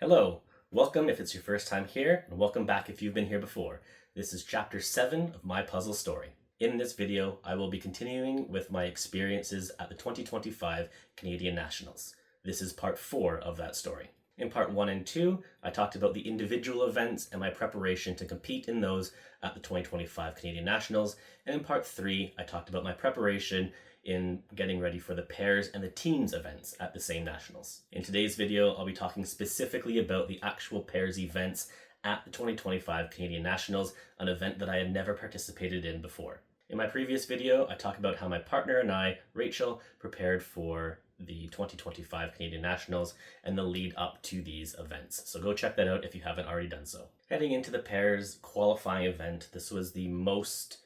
Hello, welcome if it's your first time here, and welcome back if you've been here before. This is chapter 7 of my puzzle story. In this video, I will be continuing with my experiences at the 2025 Canadian Nationals. This is part 4 of that story. In part 1 and 2, I talked about the individual events and my preparation to compete in those at the 2025 Canadian Nationals, and in part 3, I talked about my preparation in getting ready for the pairs and the teams events at the same nationals. In today's video, I'll be talking specifically about the actual pairs events at the 2025 Canadian Nationals, an event that I had never participated in before. In my previous video, I talked about how my partner and I, Rachel, prepared for the 2025 Canadian Nationals and the lead up to these events. So go check that out if you haven't already done so. Heading into the pairs qualifying event, this was the most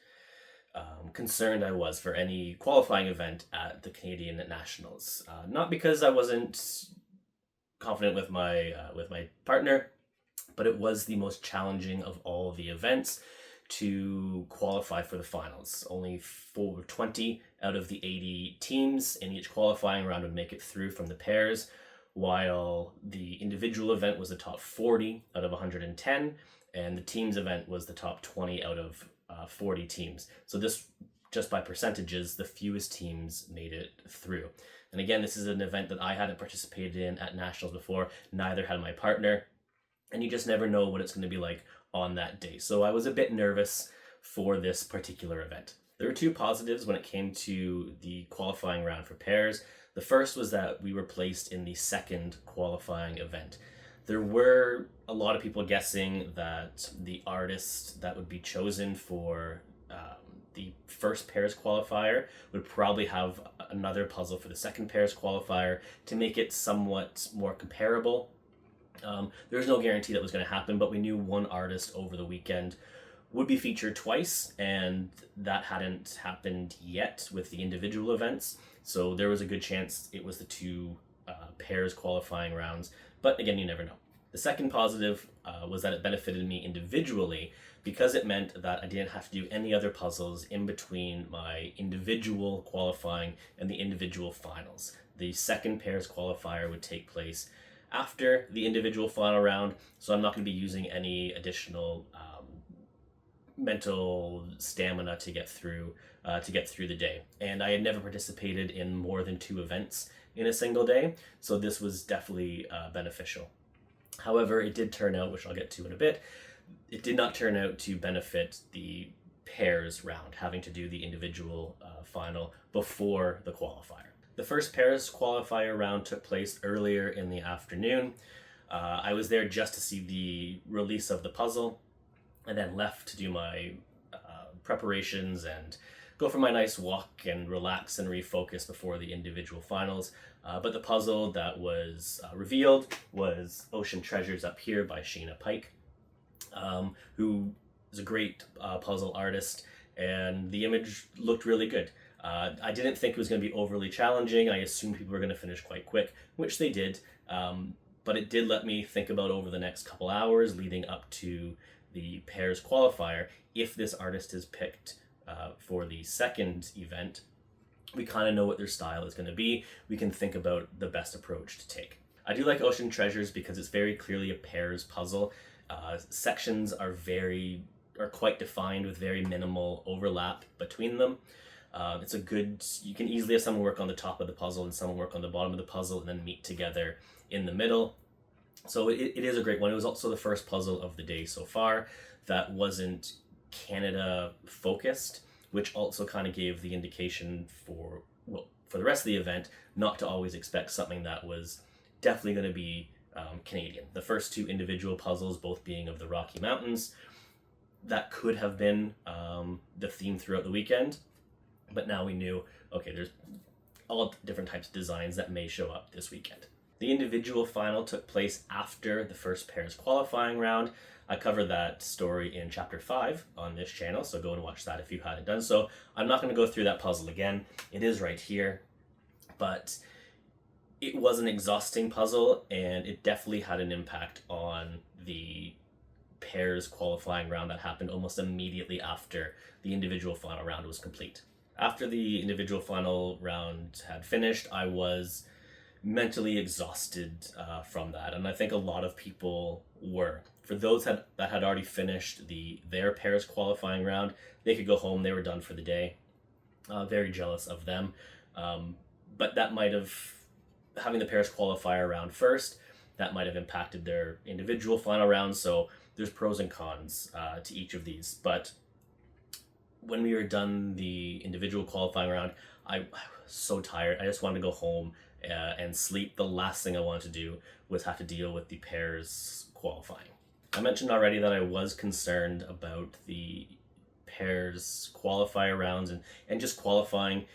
concerned I was for any qualifying event at the Canadian Nationals. Not because I wasn't confident with my partner, but it was the most challenging of all the events to qualify for the finals. Only 20 out of the 80 teams in each qualifying round would make it through from the pairs, while the individual event was the top 40 out of 110, and the teams event was the top 20 out of 40 teams. So this, just by percentages, the fewest teams made it through. And again, this is an event that I hadn't participated in at Nationals before, neither had my partner, and you just never know what it's going to be like on that day. So I was a bit nervous for this particular event. There were two positives when it came to the qualifying round for pairs. The first was that we were placed in the second qualifying event. There were a lot of people guessing that the artist that would be chosen for the first pairs qualifier would probably have another puzzle for the second pairs qualifier to make it somewhat more comparable. There was no guarantee that was going to happen, but we knew one artist over the weekend would be featured twice, and that hadn't happened yet with the individual events. So there was a good chance it was the two pairs qualifying rounds, but again, you never know. The second positive was that it benefited me individually because it meant that I didn't have to do any other puzzles in between my individual qualifying and the individual finals. The second pairs qualifier would take place after the individual final round, so I'm not going to be using any additional mental stamina to get through the day. And I had never participated in more than 2 events in a single day, so this was definitely beneficial. However, it did turn out, which I'll get to in a bit, it did not turn out to benefit the pairs round, having to do the individual final before the qualifier. The first pairs qualifier round took place earlier in the afternoon. I was there just to see the release of the puzzle, and then left to do my preparations and go for my nice walk and relax and refocus before the individual finals. But the puzzle that was revealed was Ocean Treasures Up Here by Sheena Pike, who is a great puzzle artist, and the image looked really good. I didn't think it was going to be overly challenging. I assumed people were going to finish quite quick, which they did, but it did let me think about over the next couple hours leading up to the pairs qualifier. If this artist is picked for the second event, we kind of know what their style is going to be. We can think about the best approach to take. I do like Ocean Treasures because it's very clearly a pairs puzzle. Sections are quite defined with very minimal overlap between them. It's a good, you can easily have someone work on the top of the puzzle and someone work on the bottom of the puzzle and then meet together in the middle. So it is a great one. It was also the first puzzle of the day so far that wasn't Canada focused, which also kind of gave the indication for the rest of the event not to always expect something that was definitely going to be Canadian. The first 2 individual puzzles both being of the Rocky Mountains, that could have been the theme throughout the weekend, but now we knew, okay, there's all different types of designs that may show up this weekend. The individual final took place after the first pairs qualifying round. I covered that story in chapter 5 on this channel, so go and watch that if you hadn't done so. I'm not going to go through that puzzle again. It is right here, but it was an exhausting puzzle, and it definitely had an impact on the pairs qualifying round that happened almost immediately after the individual final round was complete. After the individual final round had finished, I was mentally exhausted from that, and I think a lot of people were. For those that had already finished their pairs qualifying round, they could go home. They were done for the day. Very jealous of them, but that might have, having the pairs qualifier round first, that might have impacted their individual final rounds. So there's pros and cons to each of these. But when we were done the individual qualifying round, I was so tired. I just wanted to go home and sleep. The last thing I wanted to do was have to deal with the pairs qualifying. I mentioned already that I was concerned about the pairs qualifier rounds and just qualifying.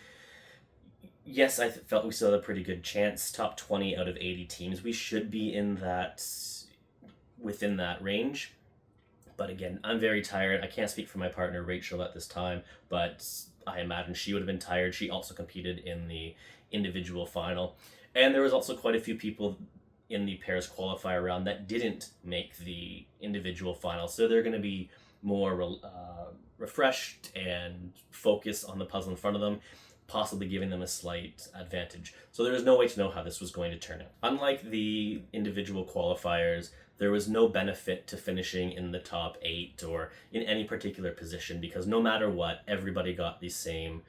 Yes, I felt we still had a pretty good chance. Top 20 out of 80 teams. We should be within that range. But again, I'm very tired. I can't speak for my partner, Rachel, at this time, but I imagine she would have been tired. She also competed in the individual final. And there was also quite a few people in the pairs qualifier round that didn't make the individual final. So they're going to be more refreshed and focused on the puzzle in front of them, possibly giving them a slight advantage. So there was no way to know how this was going to turn out. Unlike the individual qualifiers, there was no benefit to finishing in the top 8 or in any particular position, because no matter what, everybody got the same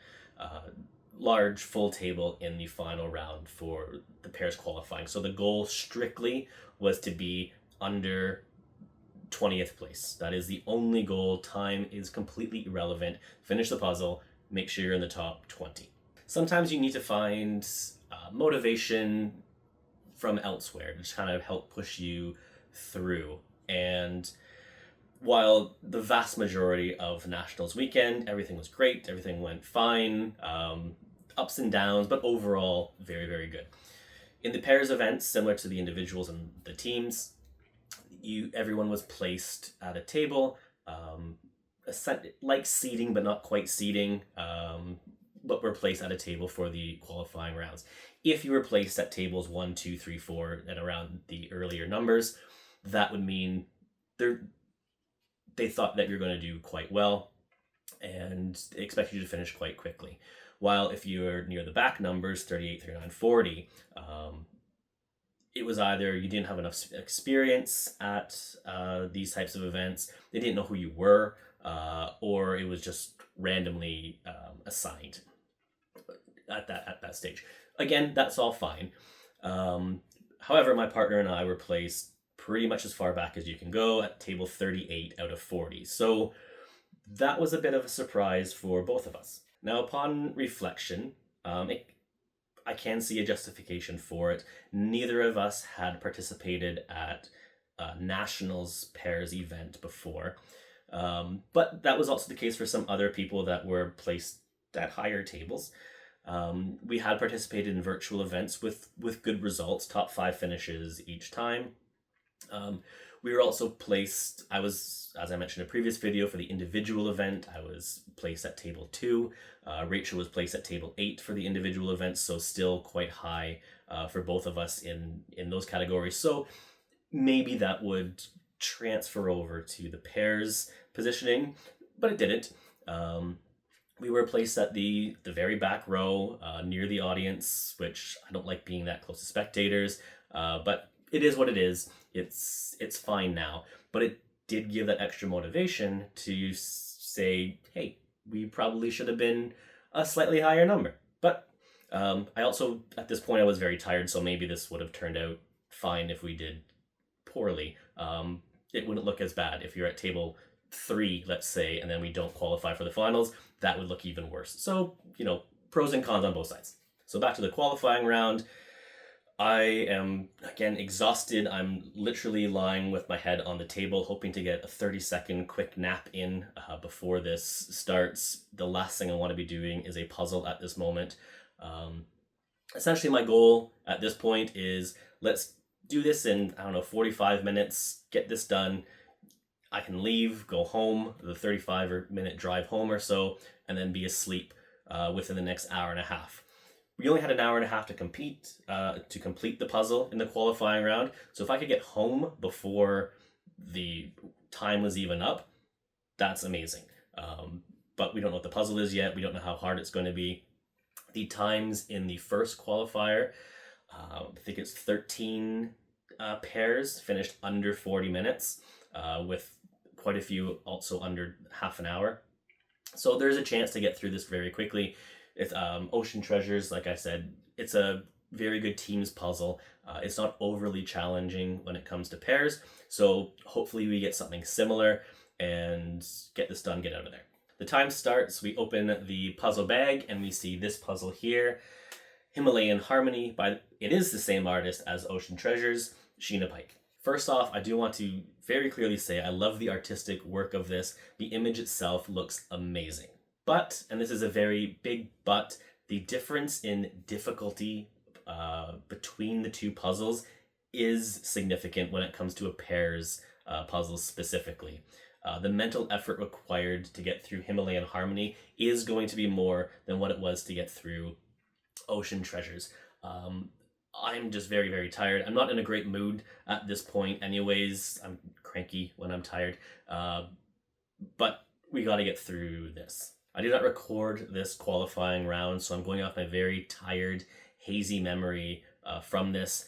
large full table in the final round for the pairs qualifying. So the goal strictly was to be under 20th place. That is the only goal. Time is completely irrelevant. Finish the puzzle, make sure you're in the top 20. Sometimes you need to find motivation from elsewhere to just kind of help push you through. And while the vast majority of Nationals weekend, everything was great, everything went fine, ups and downs, but overall very, very good. In the pairs events, similar to the individuals and the teams, everyone was placed at a table, like seating, but not quite seating, but were placed at a table for the qualifying rounds. If you were placed at tables 1, 2, 3, 4, and around the earlier numbers, that would mean they thought that you're going to do quite well and expect you to finish quite quickly. While if you're near the back numbers, 38, 39, 40, it was either you didn't have enough experience at these types of events, they didn't know who you were, or it was just randomly assigned at that stage. Again, that's all fine. However, my partner and I were placed pretty much as far back as you can go at table 38 out of 40. So that was a bit of a surprise for both of us. Now, upon reflection, I can see a justification for it. Neither of us had participated at a Nationals pairs event before, but that was also the case for some other people that were placed at higher tables. We had participated in virtual events with good results, top 5 finishes each time. We were also placed, as I mentioned in a previous video, for the individual event, I was placed at table 2. Rachel was placed at table 8 for the individual event, so still quite high for both of us in those categories. So maybe that would transfer over to the pairs positioning, but it didn't. We were placed at the very back row, near the audience, which I don't like being that close to spectators, but it is what it is. It's fine now, but it did give that extra motivation to say, hey, we probably should have been a slightly higher number. But I also, at this point, I was very tired, so maybe this would have turned out fine if we did poorly. It wouldn't look as bad if you're at table 3, let's say, and then we don't qualify for the finals. That would look even worse. So, pros and cons on both sides. So back to the qualifying round. I am, again, exhausted. I'm literally lying with my head on the table, hoping to get a 30-second quick nap in before this starts. The last thing I want to be doing is a puzzle at this moment. Essentially, my goal at this point is let's do this in, 45 minutes, get this done. I can leave, go home, the 35-minute drive home or so, and then be asleep within the next hour and a half. We only had an hour and a half to complete the puzzle in the qualifying round. So if I could get home before the time was even up, that's amazing. But we don't know what the puzzle is yet. We don't know how hard it's going to be. The times in the first qualifier, I think it's 13 pairs finished under 40 minutes, with quite a few also under half an hour. So there's a chance to get through this very quickly. It's Ocean Treasures, like I said, it's a very good teams puzzle. It's not overly challenging when it comes to pairs, so hopefully we get something similar and get this done, get out of there. The time starts, we open the puzzle bag and we see this puzzle here, Himalayan Harmony, it is the same artist as Ocean Treasures, Sheena Pike. First off, I do want to very clearly say I love the artistic work of this. The image itself looks amazing. But, and this is a very big but, the difference in difficulty between the two puzzles is significant when it comes to a pairs puzzle specifically. The mental effort required to get through Himalayan Harmony is going to be more than what it was to get through Ocean Treasures. I'm just very, very tired. I'm not in a great mood at this point anyways. I'm cranky when I'm tired. But we got to get through this. I did not record this qualifying round, so I'm going off my very tired, hazy memory from this.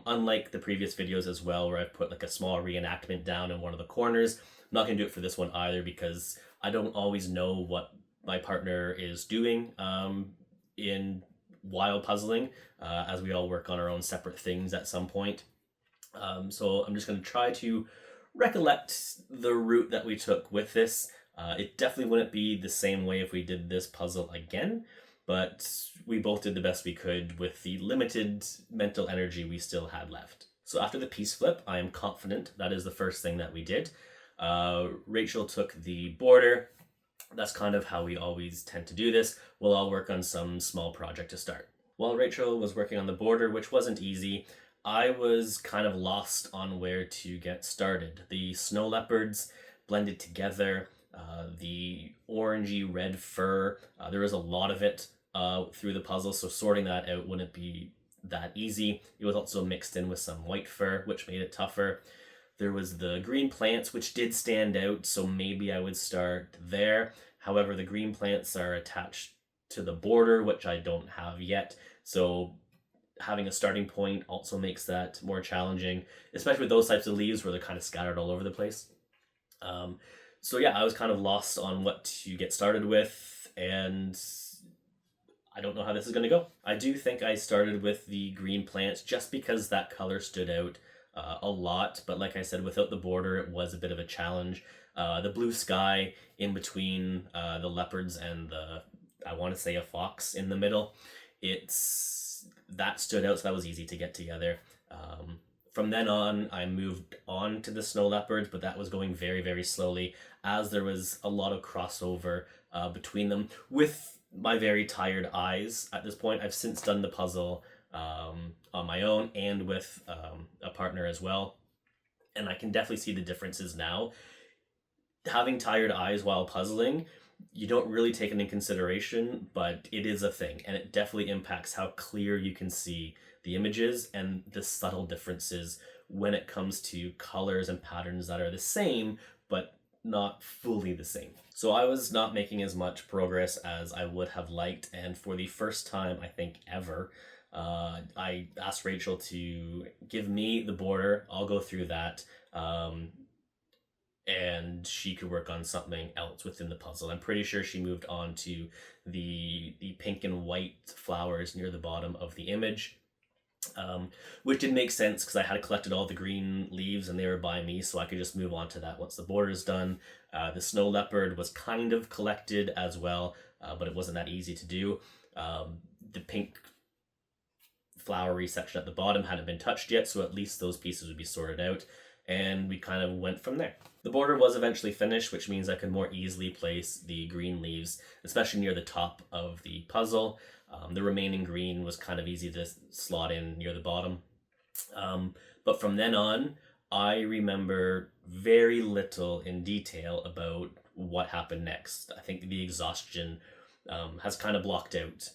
Unlike the previous videos as well, where I've put like a small reenactment down in one of the corners, I'm not going to do it for this one either because I don't always know what my partner is doing while puzzling, as we all work on our own separate things at some point. So I'm just going to try to recollect the route that we took with this. It definitely wouldn't be the same way if we did this puzzle again, but we both did the best we could with the limited mental energy we still had left. So after the piece flip, I am confident that is the first thing that we did. Rachel took the border. That's kind of how we always tend to do this. We'll all work on some small project to start. While Rachel was working on the border, which wasn't easy, I was kind of lost on where to get started. The snow leopards blended together, the orangey red fur, there was a lot of it through the puzzle, so sorting that out wouldn't be that easy. It was also mixed in with some white fur, which made it tougher. There was the green plants, which did stand out, so maybe I would start there. However, the green plants are attached to the border, which I don't have yet, so having a starting point also makes that more challenging, especially with those types of leaves where they're kind of scattered all over the place. So yeah, I was kind of lost on what to get started with, and I don't know how this is going to go. I do think I started with the green plants just because that color stood out a lot, but like I said, without the border, it was a bit of a challenge. The blue sky in between the leopards and I want to say a fox in the middle, that stood out, so that was easy to get together. From then on, I moved on to the snow leopards, but that was going very, very slowly as there was a lot of crossover between them. With my very tired eyes at this point, I've since done the puzzle on my own and with a partner as well, and I can definitely see the differences now. Having tired eyes while puzzling, you don't really take it in consideration, but it is a thing, and it definitely impacts how clear you can see the images and the subtle differences when it comes to colors and patterns that are the same but not fully the same. So I was not making as much progress as I would have liked, and for the first time I think ever, I asked Rachel to give me the border. I'll go through that, and she could work on something else within the puzzle. I'm pretty sure she moved on to the pink and white flowers near the bottom of the image, which did make sense because I had collected all the green leaves and they were by me, so I could just move on to that once the border is done. The snow leopard was kind of collected as well, but it wasn't that easy to do. The pink flowery section at the bottom hadn't been touched yet, so at least those pieces would be sorted out, and we kind of went from there. The border was eventually finished, which means I could more easily place the green leaves, especially near the top of the puzzle. The remaining green was kind of easy to slot in near the bottom. But from then on, I remember very little in detail about what happened next. I think the exhaustion has kind of blocked out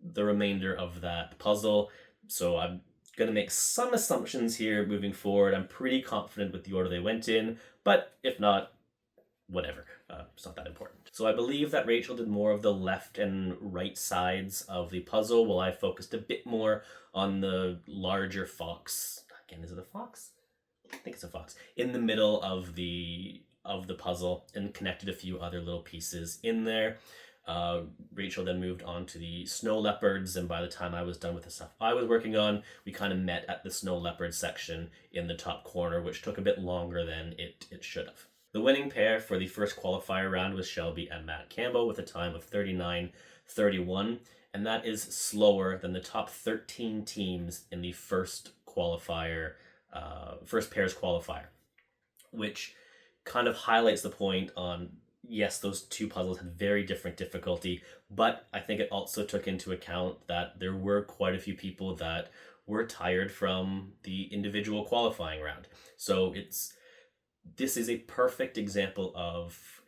the remainder of that puzzle. So I'm going to make some assumptions here moving forward. I'm pretty confident with the order they went in, but if not, whatever. It's not that important. So I believe that Rachel did more of the left and right sides of the puzzle, while I focused a bit more on the larger fox. Again, is it a fox? I think it's a fox. In the middle of the puzzle, and connected a few other little pieces in there. Rachel then moved on to the snow leopards, and by the time I was done with the stuff I was working on, we kind of met at the snow leopard section in the top corner, which took a bit longer than it should have. The winning pair for the first qualifier round was Shelby and Matt Campbell with a time of 39:31, and that is slower than the top 13 teams in the first qualifier, first pairs qualifier, which kind of highlights the point on, yes, those two puzzles had very different difficulty, but I think it also took into account that there were quite a few people that were tired from the individual qualifying round. So this is a perfect example of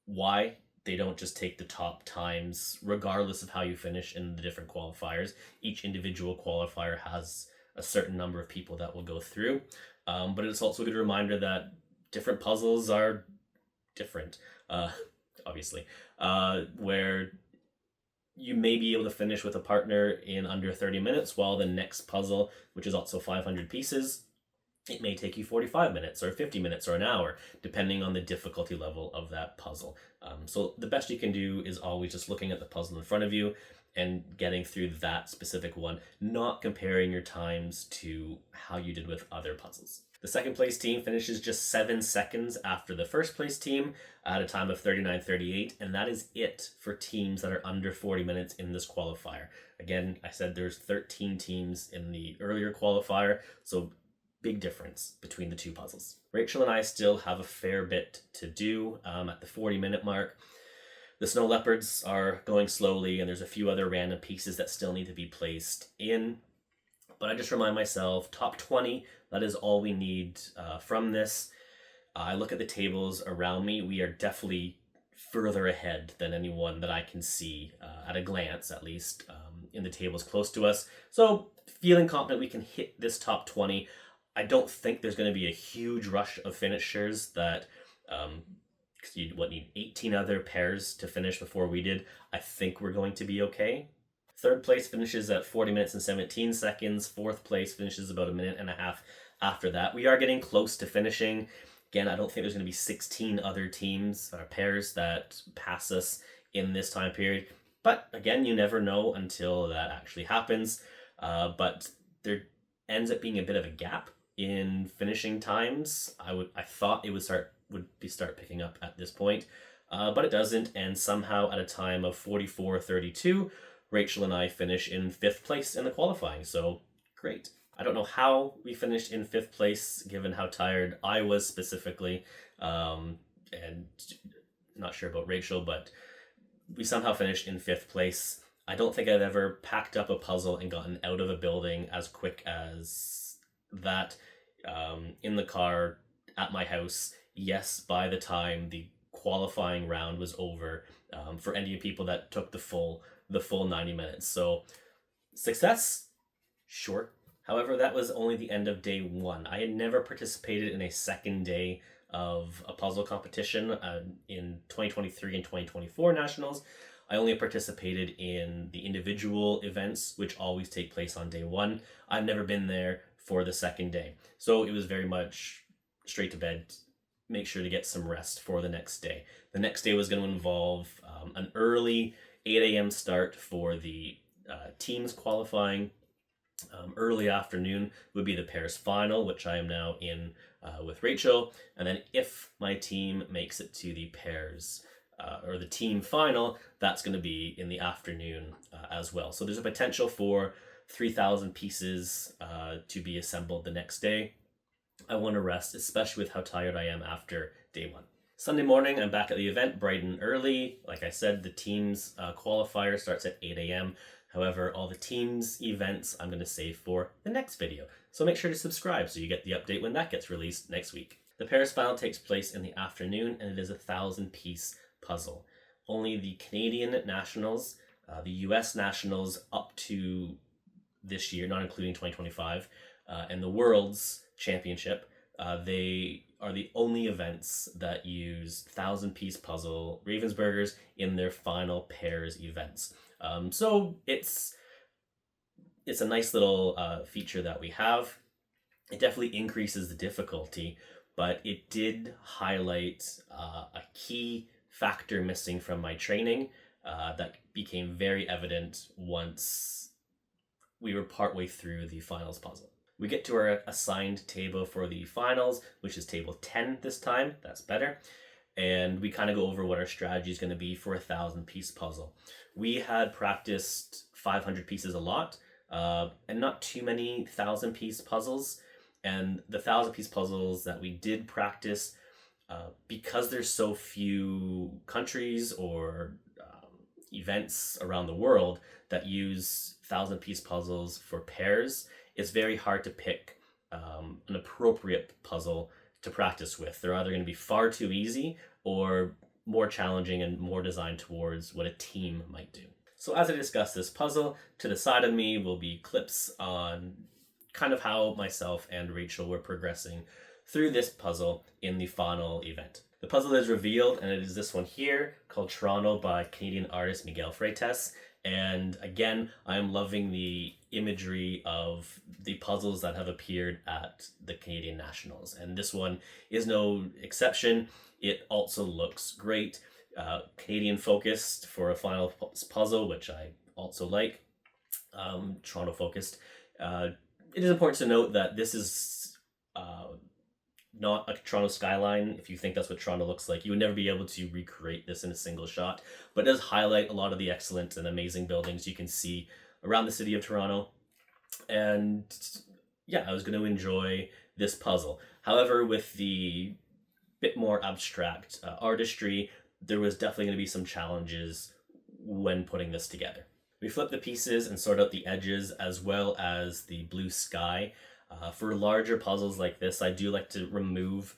why they don't just take the top times regardless of how you finish in the different qualifiers. Each individual qualifier has a certain number of people that will go through, but it's also a good reminder that different puzzles are different, obviously, where you may be able to finish with a partner in under 30 minutes, while the next puzzle, which is also 500 pieces, it may take you 45 minutes or 50 minutes or an hour, depending on the difficulty level of that puzzle. So the best you can do is always just looking at the puzzle in front of you and getting through that specific one, not comparing your times to how you did with other puzzles. The second place team finishes just 7 seconds after the first place team at a time of 39:38, and that is it for teams that are under 40 minutes in this qualifier. Again, I said there's 13 teams in the earlier qualifier, so big difference between the two puzzles. Rachel and I still have a fair bit to do at the 40-minute mark. The snow leopards are going slowly, and there's a few other random pieces that still need to be placed in. But I just remind myself, top 20, that is all we need from this. I look at the tables around me. We are definitely further ahead than anyone that I can see at a glance, at least, in the tables close to us. So feeling confident we can hit this top 20. I don't think there's going to be a huge rush of finishers that, because you need 18 other pairs to finish before we did. I think we're going to be okay. Third place finishes at 40 minutes and 17 seconds. Fourth place finishes about a minute and a half after that. We are getting close to finishing. Again, I don't think there's going to be 16 other teams or pairs that pass us in this time period. But again, you never know until that actually happens. But there ends up being a bit of a gap in finishing times. I thought it would start picking up at this point, but it doesn't. And somehow at a time of 44:32, Rachel and I finish in 5th place in the qualifying. So great. I don't know how we finished in 5th place, given how tired I was specifically, and not sure about Rachel, but we somehow finished in 5th place. I don't think I've ever packed up a puzzle and gotten out of a building as quick as that, in the car at my house. Yes, by the time the qualifying round was over, for any people that took the full 90 minutes. So success? Sure. However, that was only the end of day 1. I had never participated in a second day of a puzzle competition in 2023 and 2024 nationals. I only participated in the individual events, which always take place on day 1. I've never been there for the second day. So it was very much straight to bed, make sure to get some rest for the next day. The next day was going to involve an early 8 a.m. start for the teams qualifying. Early afternoon would be the pairs final, which I am now in with Rachel. And then if my team makes it to the pairs or the team final, that's going to be in the afternoon as well. So there's a potential for 3,000 pieces to be assembled the next day. I want to rest, especially with how tired I am after day 1. Sunday morning, I'm back at the event bright and early. Like I said, the team's qualifier starts at 8 a.m. However, all the team's events I'm going to save for the next video. So make sure to subscribe so you get the update when that gets released next week. The pairs final takes place in the afternoon, and it is a 1,000-piece puzzle. Only the Canadian nationals, the US nationals up to this year, not including 2025, and the World's Championship They are the only events that use 1,000-piece puzzle Ravensburgers in their final pairs events. So it's a nice little feature that we have. It definitely increases the difficulty, but it did highlight a key factor missing from my training that became very evident once we were partway through the finals puzzle. We get to our assigned table for the finals, which is table 10 this time. That's better. And we kind of go over what our strategy is going to be for a 1,000-piece puzzle. We had practiced 500 pieces a lot, and not too many 1,000-piece puzzles. And the 1,000-piece puzzles that we did practice, because there's so few countries or events around the world that use 1,000-piece puzzles for pairs, it's very hard to pick an appropriate puzzle to practice with. They're either going to be far too easy or more challenging and more designed towards what a team might do. So as I discuss this puzzle, to the side of me will be clips on kind of how myself and Rachel were progressing through this puzzle in the final event. The puzzle is revealed, and it is this one here called Toronto by Canadian artist Miguel Freitas. And again, I'm loving the imagery of the puzzles that have appeared at the Canadian Nationals. And this one is no exception. It also looks great. Canadian focused for a final puzzle, which I also like. Toronto focused. It is important to note that this is not a Toronto skyline. If you think that's what Toronto looks like, you would never be able to recreate this in a single shot, but it does highlight a lot of the excellent and amazing buildings you can see around the city of Toronto. And yeah, I was going to enjoy this puzzle. However, with the bit more abstract artistry, there was definitely going to be some challenges when putting this together. We flip the pieces and sort out the edges as well as the blue sky. For larger puzzles like this, I do like to remove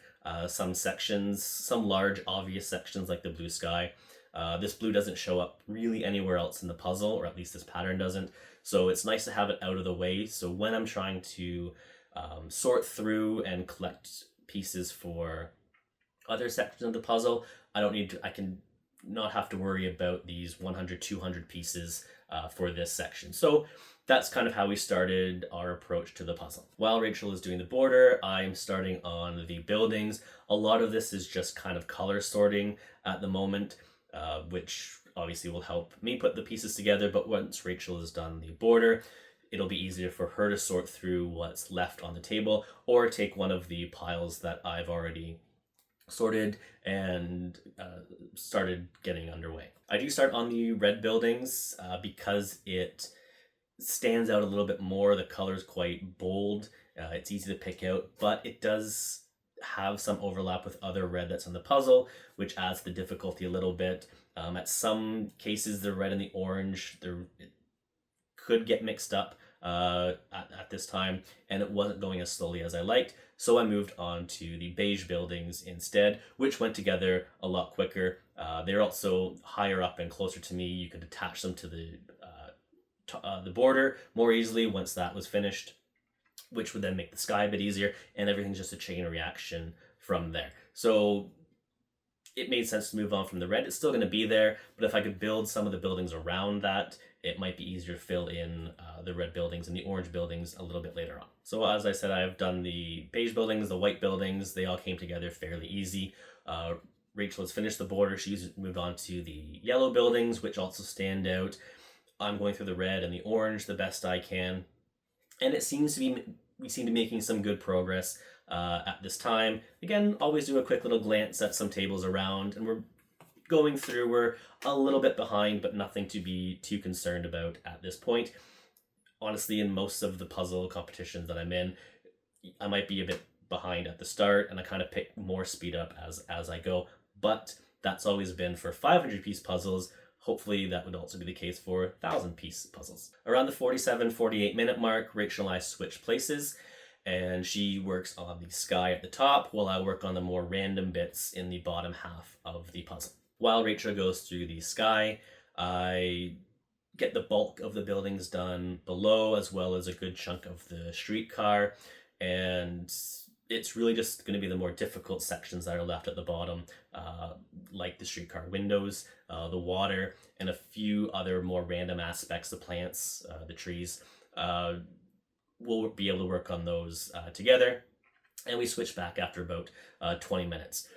some sections, some large obvious sections like the blue sky. This blue doesn't show up really anywhere else in the puzzle, or at least this pattern doesn't. So it's nice to have it out of the way. So when I'm trying to sort through and collect pieces for other sections of the puzzle, I can not have to worry about these 100, 200 pieces for this section. So that's kind of how we started our approach to the puzzle. While Rachel is doing the border, I'm starting on the buildings. A lot of this is just kind of color sorting at the moment, which obviously will help me put the pieces together. But once Rachel has done the border, it'll be easier for her to sort through what's left on the table or take one of the piles that I've already sorted and started getting underway. I do start on the red buildings because it stands out a little bit more. The color is quite bold. It's easy to pick out, but it does have some overlap with other red that's in the puzzle, which adds the difficulty a little bit. At some cases, the red and the orange, it could get mixed up at this time, and it wasn't going as slowly as I liked. So I moved on to the beige buildings instead, which went together a lot quicker. They're also higher up and closer to me. You could attach them to the border more easily once that was finished, which would then make the sky a bit easier, and everything's just a chain reaction from there. So it made sense to move on from the red. It's still going to be there, but if I could build some of the buildings around that, it might be easier to fill in the red buildings and the orange buildings a little bit later on. So as I said, I've done the beige buildings, the white buildings. They all came together fairly easy. Rachel has finished the border. She's moved on to the yellow buildings, which also stand out. I'm going through the red and the orange the best I can. And we seem to be making some good progress at this time. Again, always do a quick little glance at some tables around, and we're going through. We're a little bit behind, but nothing to be too concerned about at this point. Honestly, in most of the puzzle competitions that I'm in, I might be a bit behind at the start, and I kind of pick more speed up as I go. But that's always been for 500-piece puzzles. Hopefully that would also be the case for 1,000-piece puzzles. Around the 47-48 minute mark, Rachel and I switch places, and she works on the sky at the top while I work on the more random bits in the bottom half of the puzzle. While Rachel goes through the sky, I get the bulk of the buildings done below, as well as a good chunk of the streetcar, and it's really just going to be the more difficult sections that are left at the bottom, like the streetcar windows, the water, and a few other more random aspects, the plants, the trees. We'll be able to work on those together, and we switch back after about 20 minutes.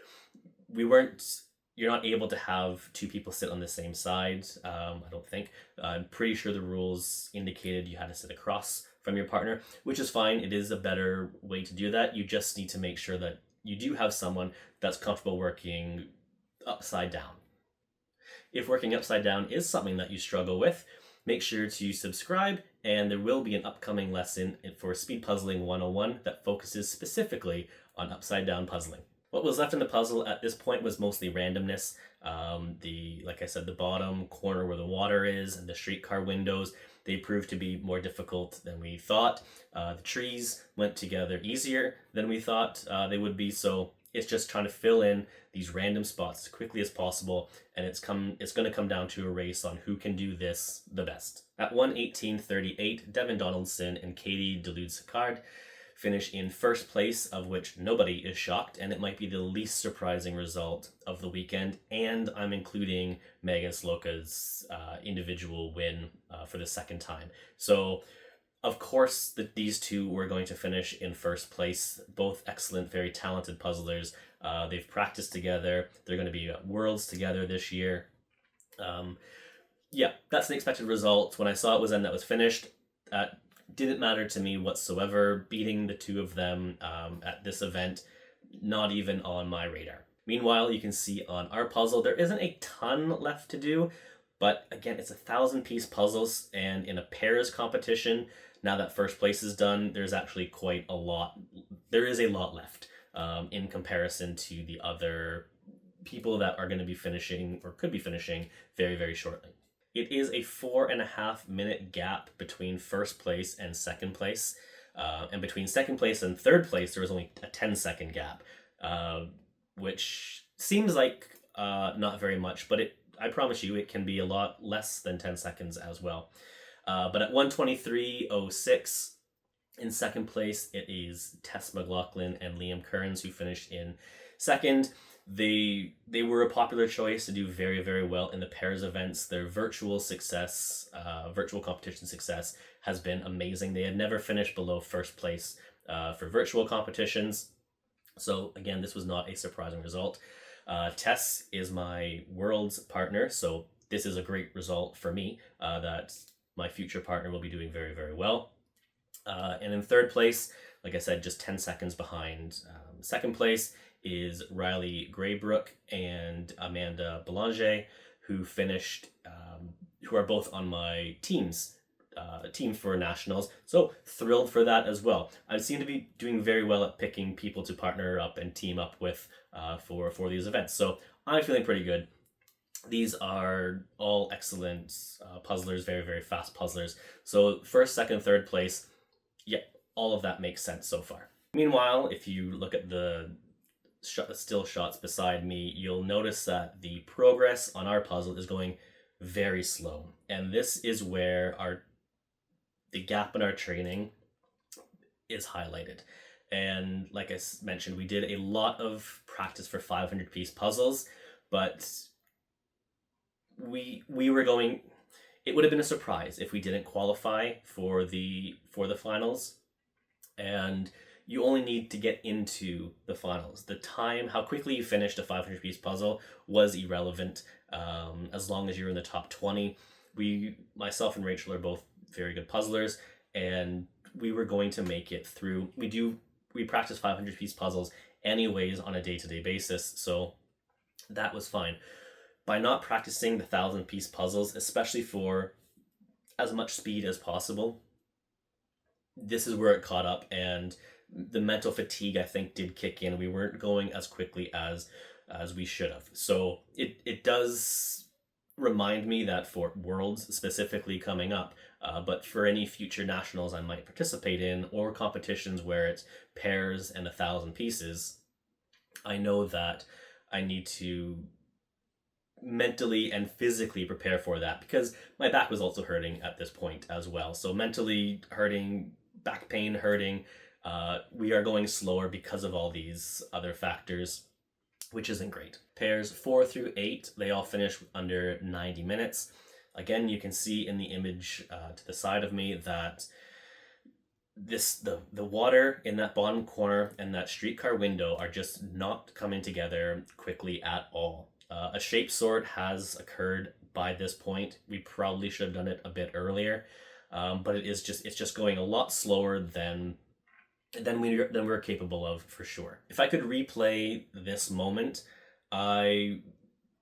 You're not able to have two people sit on the same side, I don't think. I'm pretty sure the rules indicated you had to sit across from your partner, which is fine. It is a better way to do that. You just need to make sure that you do have someone that's comfortable working upside down. If working upside down is something that you struggle with, make sure to subscribe, and there will be an upcoming lesson for Speed Puzzling 101 that focuses specifically on upside down puzzling. What was left in the puzzle at this point was mostly randomness. Like I said, the bottom corner where the water is and the streetcar windows, they proved to be more difficult than we thought. The trees went together easier than we thought they would be, so it's just trying to fill in these random spots as quickly as possible, and it's going to come down to a race on who can do this the best. At 1:18:38, Devin Donaldson and Katie Delude-Sicard finish in first place, of which nobody is shocked, and it might be the least surprising result of the weekend, and I'm including Megan Sloka's individual win for the second time. So, of course, these two were going to finish in first place. Both excellent, very talented puzzlers. They've practiced together. They're going to be at Worlds together this year. Yeah, that's the expected result. When I saw it was end that was finished, that didn't matter to me whatsoever. Beating the two of them at this event, not even on my radar. Meanwhile, you can see on our puzzle, there isn't a ton left to do, but again, it's 1,000-piece puzzles, and in a pairs competition, now that first place is done, there's actually quite a lot. There is a lot left in comparison to the other people that are going to be finishing or could be finishing very, very shortly. It is a 4.5-minute gap between first place and second place. And between second place and third place, there was only a 10-second gap, which seems like not very much, but I promise you it can be a lot less than 10 seconds as well. But at 1:23:06, in second place, it is Tess McLaughlin and Liam Kearns who finished in second. They were a popular choice to do very, very well in the pairs events. Their virtual competition success has been amazing. They had never finished below first place for virtual competitions. So again, this was not a surprising result. Tess is my Worlds partner, so this is a great result for me that my future partner will be doing very, very well. And in third place, like I said, just 10 seconds behind second place is Riley Graybrook and Amanda Belanger, who finished, who are both on my team for nationals. So thrilled for that as well. I seem to be doing very well at picking people to partner up and team up with for these events. So I'm feeling pretty good. These are all excellent puzzlers, very, very fast puzzlers. So first, second, third place, yeah, all of that makes sense so far. Meanwhile, if you look at the still shots beside me, you'll notice that the progress on our puzzle is going very slow. And this is where the gap in our training is highlighted. And like I mentioned, we did a lot of practice for 500-piece puzzles, but we were going, it would have been a surprise if we didn't qualify for the finals. And you only need to get into the finals. The time, how quickly you finished a 500-piece puzzle was irrelevant as long as you're in the top 20. Myself and Rachel are both very good puzzlers, and we were going to make it through. We practice 500-piece puzzles anyways on a day-to-day basis, so that was fine. By not practicing the 1,000-piece puzzles, especially for as much speed as possible, this is where it caught up, and the mental fatigue, I think, did kick in. We weren't going as quickly as we should have. So it does remind me that for Worlds specifically coming up, but for any future nationals I might participate in, or competitions where it's pairs and 1,000 pieces, I know that I need to mentally and physically prepare for that, because my back was also hurting at this point as well. So mentally hurting, back pain hurting, We are going slower because of all these other factors, which isn't great. Pairs 4 through 8, they all finish under 90 minutes. Again, you can see in the image to the side of me that the water in that bottom corner and that streetcar window are just not coming together quickly at all. A shape sort has occurred by this point. We probably should have done it a bit earlier, but it's just going a lot slower than we're capable of, for sure. If I could replay this moment, I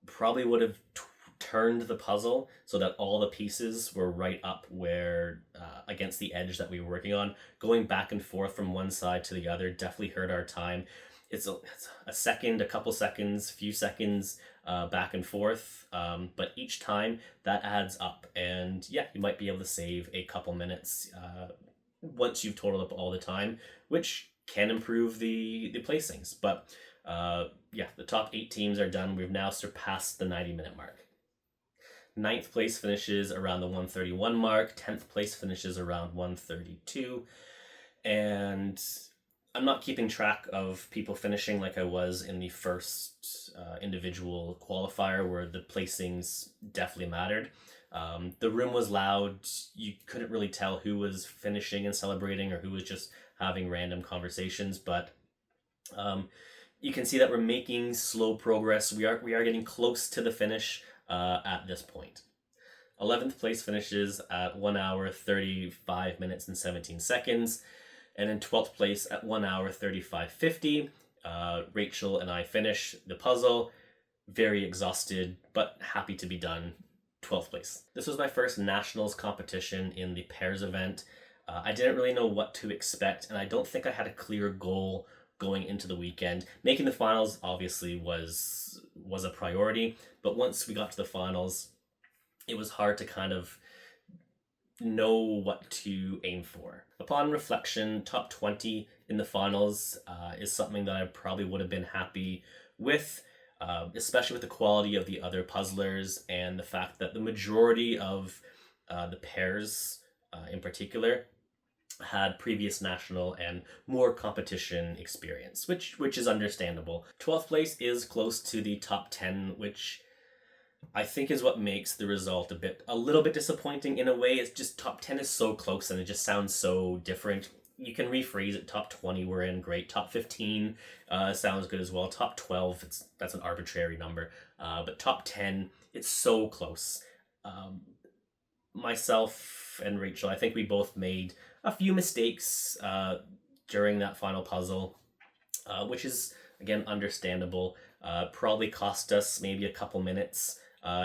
probably would have turned the puzzle so that all the pieces were right up where against the edge that we were working on. Going back and forth from one side to the other definitely hurt our time. It's a second, a couple seconds, few seconds back and forth, but each time that adds up, and yeah, you might be able to save a couple minutes once you've totaled up all the time, which can improve the placings. But yeah, the top 8 teams are done. We've now surpassed the 90-minute mark. 9th place finishes around the 131 mark. 10th place finishes around 132. And I'm not keeping track of people finishing like I was in the first individual qualifier, where the placings definitely mattered. The room was loud. You couldn't really tell who was finishing and celebrating or who was just having random conversations, but you can see that we're making slow progress. We are getting close to the finish at this point. 11th place finishes at 1 hour 35 minutes and 17 seconds, and in 12th place at 1 hour 35:50. Rachel and I finish the puzzle, very exhausted but happy to be done. 12th place. This was my first nationals competition in the pairs event. I didn't really know what to expect, and I don't think I had a clear goal going into the weekend. Making the finals obviously was a priority, but once we got to the finals, it was hard to kind of know what to aim for. Upon reflection, top 20 in the finals is something that I probably would have been happy with, especially with the quality of the other puzzlers and the fact that the majority of the pairs in particular had previous national and more competition experience, which is understandable. 12th place is close to the top 10, which I think is what makes the result a little bit disappointing in a way. It's just top 10 is so close and it just sounds so different. You can rephrase it. Top 20 we're in, great. Top 15 sounds good as well. Top 12, that's an arbitrary number. But top 10, it's so close. Myself and Rachel, I think we both made a few mistakes during that final puzzle, which is, again, understandable. Probably cost us maybe a couple minutes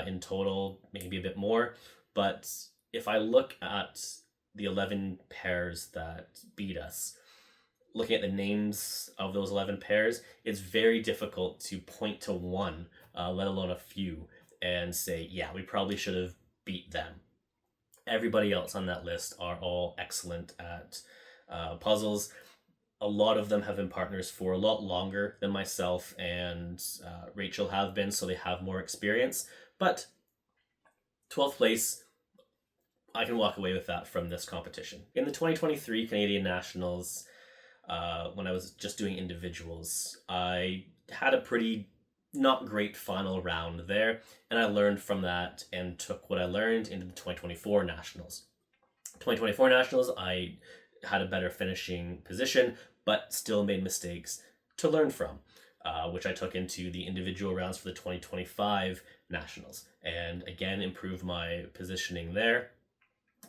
in total, maybe a bit more. But if I look at the 11 pairs that beat us, looking at the names of those 11 pairs, it's very difficult to point to one, let alone a few, and say, yeah, we probably should have beat them. Everybody else on that list are all excellent at puzzles. A lot of them have been partners for a lot longer than myself and Rachel have been, so they have more experience. But 12th place, I can walk away with that from this competition. In the 2023 Canadian Nationals, when I was just doing individuals, I had a pretty not great final round there, and I learned from that and took what I learned into the 2024 Nationals. 2024 Nationals, I had a better finishing position, but still made mistakes to learn from, which I took into the individual rounds for the 2025 Nationals, and again improved my positioning there.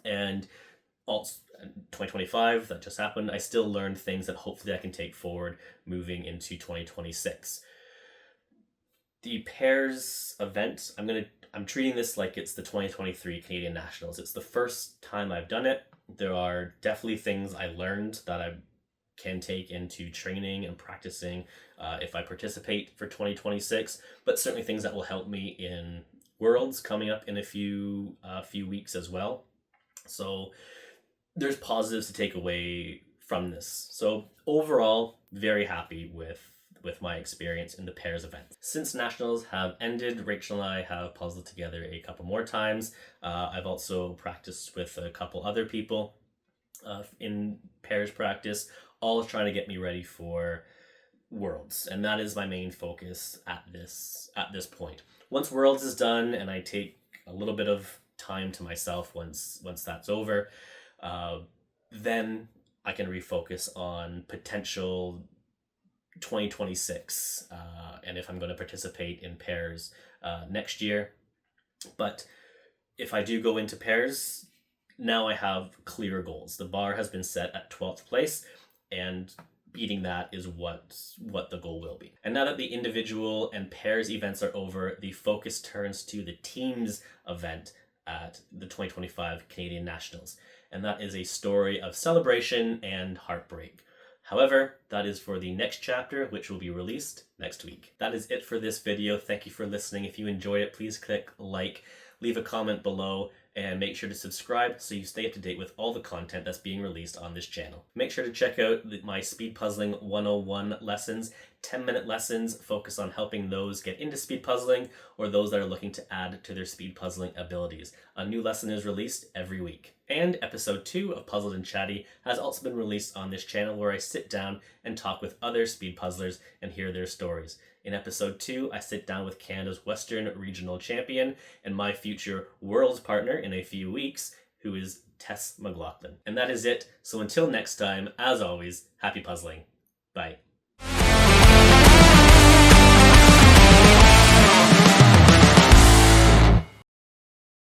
And also 2025, that just happened, I still learned things that hopefully I can take forward moving into 2026. The pairs event, I'm treating this like it's the 2023 Canadian Nationals. It's the first time I've done it. There are definitely things I learned that I can take into training and practicing if I participate for 2026, but certainly things that will help me in Worlds coming up in a few weeks as well. So there's positives to take away from this. So overall, very happy with my experience in the pairs event. Since Nationals have ended, Rachel and I have puzzled together a couple more times. I've also practiced with a couple other people in pairs practice. all trying to get me ready for Worlds, and that is my main focus at this point. Once Worlds is done and I take a little bit of time to myself once that's over, then I can refocus on potential 2026 and if I'm going to participate in pairs next year. But if I do go into pairs, now I have clear goals. The bar has been set at 12th place, and beating that is what the goal will be. And now that the individual and pairs events are over, the focus turns to the teams event at the 2025 Canadian Nationals. And that is a story of celebration and heartbreak. However, that is for the next chapter, which will be released next week. That is it for this video. Thank you for listening. If you enjoyed it, please click like, leave a comment below, and make sure to subscribe so you stay up to date with all the content that's being released on this channel. Make sure to check out my Speed Puzzling 101 lessons, 10-minute lessons focus on helping those get into speed puzzling or those that are looking to add to their speed puzzling abilities. A new lesson is released every week. And episode 2 of Puzzles and Chatty has also been released on this channel, where I sit down and talk with other speed puzzlers and hear their stories. In episode 2, I sit down with Canada's Western Regional Champion and my future Worlds partner in a few weeks, who is Tess McLaughlin. And that is it. So until next time, as always, happy puzzling. Bye.